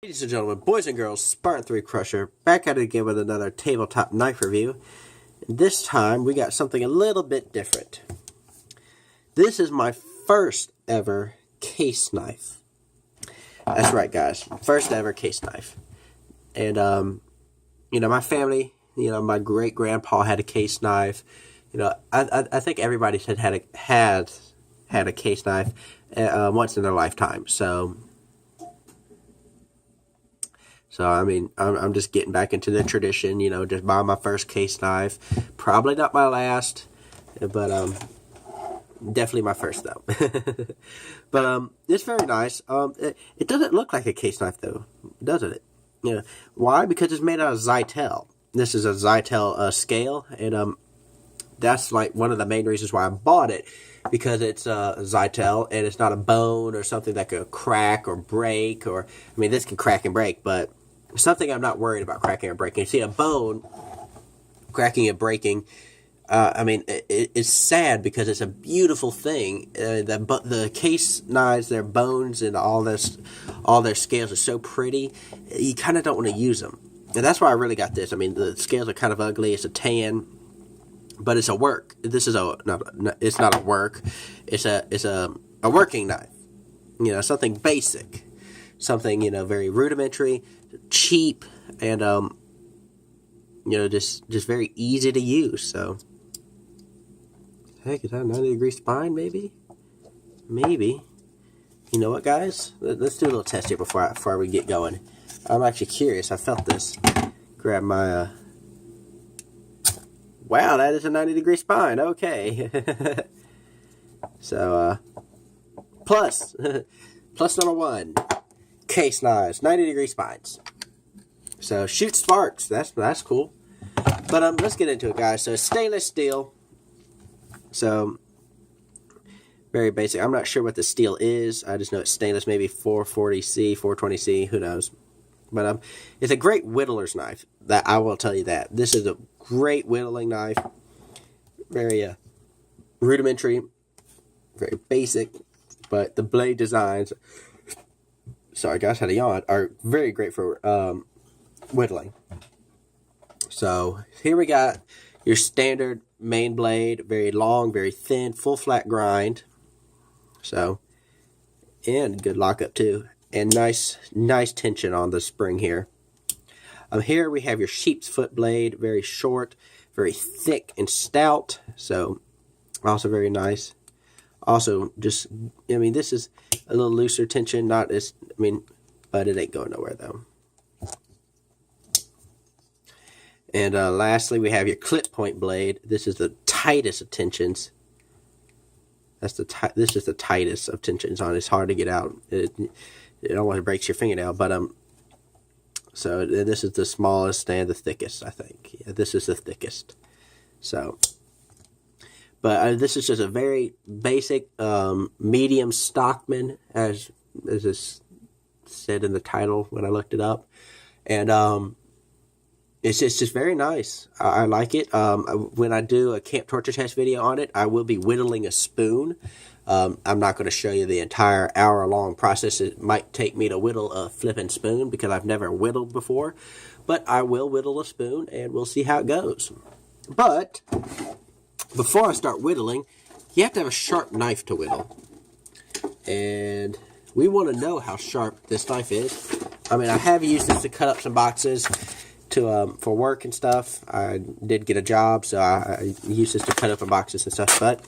Ladies and gentlemen, boys and girls, Spartan 3 Crusher, back at it again with another tabletop knife review. This time, we got something a little bit different. This is my first ever case knife. That's right, guys. First ever case knife. And, my family, my great-grandpa had a case knife. I think everybody had a case knife once in their lifetime. So I'm just getting back into the tradition, just buying my first case knife. Probably not my last, but definitely my first, though. But it's very nice. It doesn't look like a case knife, though, doesn't it? Why? Because it's made out of Zytel. This is a Zytel scale, and that's like one of the main reasons why I bought it, because it's Zytel, and it's not a bone or something that could crack or break, this can crack and break, but something I'm not worried about cracking or breaking. See, a bone cracking and breaking, it's sad because it's a beautiful thing. The case knives, their bones and all their scales are so pretty, you kind of don't want to use them. And that's why I really got this. The scales are kind of ugly. It's a tan, but it's a work. This is it's not a work. It's a working knife. Something basic, something very rudimentary, cheap, and just very easy to use. So, heck, is that a 90-degree spine? Maybe. You know what, guys? Let's do a little test here before we get going. I'm actually curious. I felt this. Grab my. Wow, that is a 90-degree spine. Okay. So, plus number one, case knives, 90-degree spines. So, shoot sparks. That's cool. But let's get into it, guys. So, stainless steel. So, very basic. I'm not sure what the steel is. I just know it's stainless, maybe 440C, 420C, who knows. But it's a great whittler's knife. That I will tell you that. This is a great whittling knife. Very rudimentary, very basic, but the blade designs, sorry guys, had a yawn, are very great for whittling. So here we got your standard main blade, very long, very thin, full flat grind. So, and good lockup too. And nice tension on the spring here. Here we have your sheep's foot blade, very short, very thick and stout. So, also very nice. Also, this is a little looser tension, but it ain't going nowhere though. And lastly, we have your clip point blade. This is the tightest of tensions. This is the tightest of tensions on it. It's hard to get out. It almost breaks your fingernail, but so this is the smallest and the thickest, I think. Yeah, this is the thickest. So, but this is just a very basic medium Stockman, as is said in the title when I looked it up, and it's just very nice. I like it. When I do a camp torture test video on it, I will be whittling a spoon. I'm not going to show you the entire hour-long process. It might take me to whittle a flipping spoon because I've never whittled before. But I will whittle a spoon, and we'll see how it goes. But before I start whittling, you have to have a sharp knife to whittle. And we want to know how sharp this knife is. I have used this to cut up some boxes for work and stuff. I did get a job, so I used this to cut open boxes and stuff. But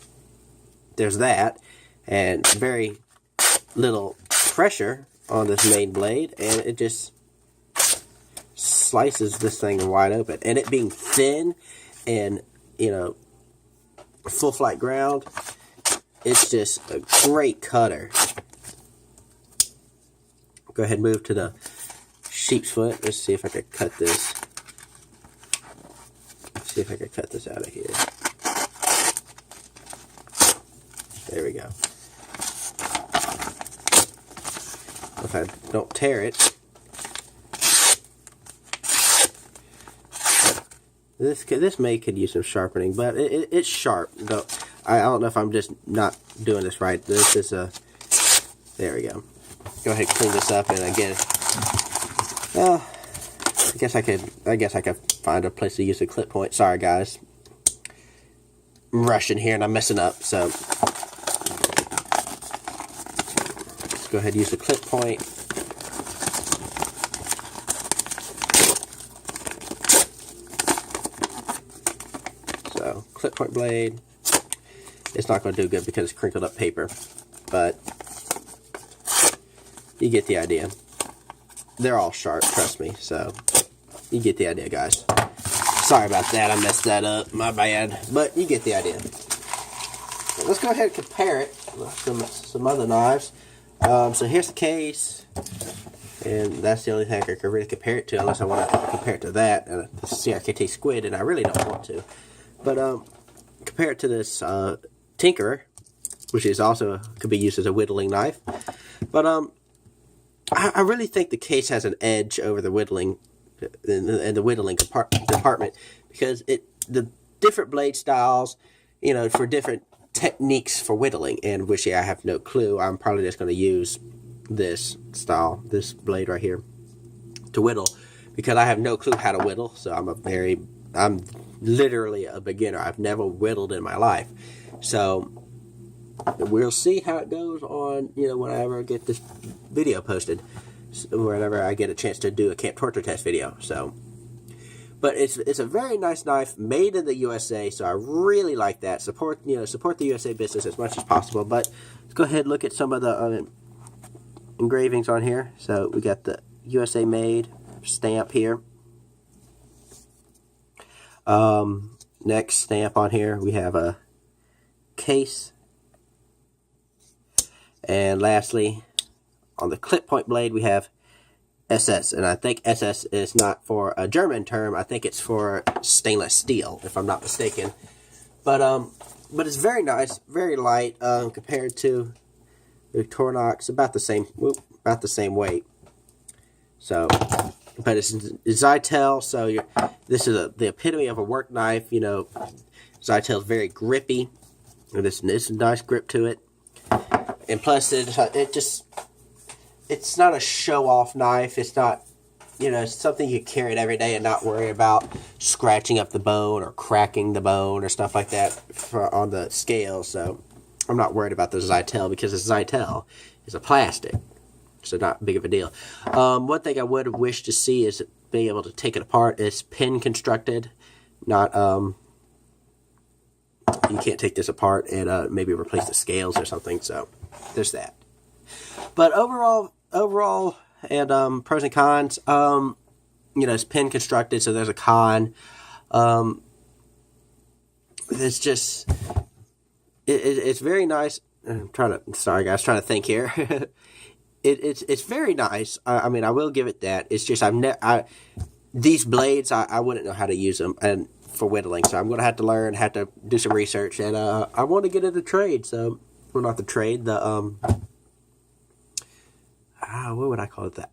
there's that, and very little pressure on this main blade, and it just slices this thing wide open. And it being thin and, full flat ground, it's just a great cutter. Go ahead and move to the sheep's foot. Let's see if I can cut this. Let's see if I can cut this out of here. There we go. If I don't tear it. This could use some sharpening, but it's sharp. I don't know if I'm just not doing this right. This is there we go. Go ahead and clean this up, and again, Well, I guess I could find a place to use the clip point. Sorry, guys. I'm rushing here and I'm messing up, so let's go ahead and use the clip point. So, clip point blade. It's not going to do good because it's crinkled up paper, but you get the idea. They're all sharp, trust me, so you get the idea, guys. Sorry about that, I messed that up, my bad, but you get the idea. Let's go ahead and compare it with some other knives. So here's the case, and that's the only thing I can really compare it to, unless I want to compare it to that, and the CRKT Squid, and I really don't want to. But compare it to this Tinkerer, which is also could be used as a whittling knife. But I really think the case has an edge over the whittling and the whittling department, because the different blade styles, you know, for different techniques for whittling, and which I have no clue. I'm probably just going to use this style, this blade right here, to whittle, because I have no clue how to whittle. So I'm literally a beginner. I've never whittled in my life, so we'll see how it goes on, you know, whenever I get this video posted, whenever I get a chance to do a camp torture test video. So, but it's a very nice knife, made in the USA, so I really like that. Support the USA business as much as possible. But let's go ahead and look at some of the engravings on here. So we got the USA made stamp here. Next stamp on here, we have a case. And lastly, on the clip point blade, we have SS, and I think SS is not for a German term. I think it's for stainless steel, if I'm not mistaken. But it's very nice, very light compared to the Victorinox, about the same weight. So, but it's Zytel, so this is the epitome of a work knife. You know, Zytel is very grippy, and this is a nice grip to it. And plus, it's not a show-off knife. It's not, you know, it's something you carry every day and not worry about scratching up the bone or cracking the bone or stuff like that on the scale. So I'm not worried about the Zytel, because the Zytel is a plastic, so not big of a deal. One thing I would wish to see is being able to take it apart. It's pin constructed, not you can't take this apart and maybe replace the scales or something. So there's that. But overall, and pros and cons. You know, it's pin constructed, so there's a con. It's just it's very nice. Sorry guys, trying to think here. It's very nice. I mean, I will give it that. It's just these blades, I wouldn't know how to use them and for whittling, so I'm going to have to learn, have to do some research, and I want to get into trade. So, well, not the trade, the what would I call it? That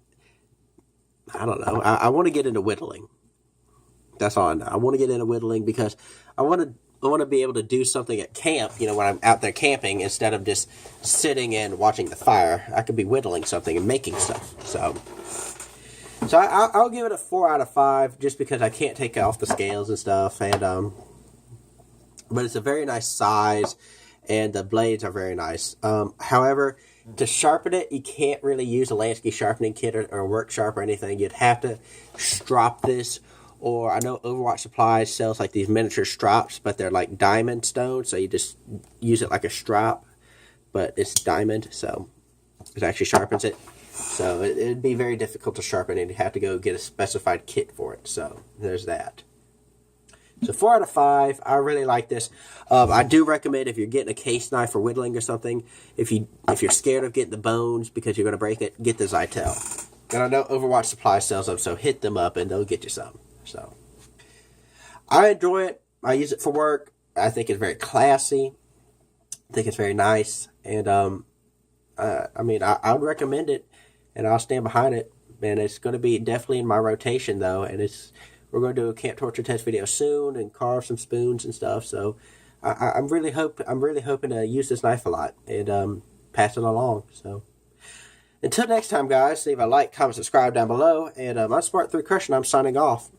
I don't know. I want to get into whittling. That's all I know. I want to get into whittling because I want to be able to do something at camp, you know, when I'm out there camping, instead of just sitting and watching the fire. I could be whittling something and making stuff. So I'll give it a 4 out of 5, just because I can't take off the scales and stuff. And but it's a very nice size, and the blades are very nice. However, to sharpen it, you can't really use a Lansky sharpening kit or a work sharp or anything. You'd have to strop this. Or I know Overwatch Supplies sells like these miniature strops, but they're like diamond stones, so you just use it like a strop, but it's diamond, so it actually sharpens it. So it'd be very difficult to sharpen it. You'd have to go get a specified kit for it. So there's that. So 4 out of 5. I really like this. I do recommend, if you're getting a case knife for whittling or something, if you're scared of getting the bones because you're going to break it, get the Zytel. And I know Overwatch Supply sells them, so hit them up and they'll get you some. So I enjoy it. I use it for work. I think it's very classy. I think it's very nice. And I mean, I would recommend it, and I'll stand behind it. And it's going to be definitely in my rotation, though. And we're going to do a camp torture test video soon and carve some spoons and stuff. So I'm really hoping to use this knife a lot and pass it along. So Until next time, guys, leave a like, comment, subscribe down below. And I'm Smart 3 Crush, and I'm signing off.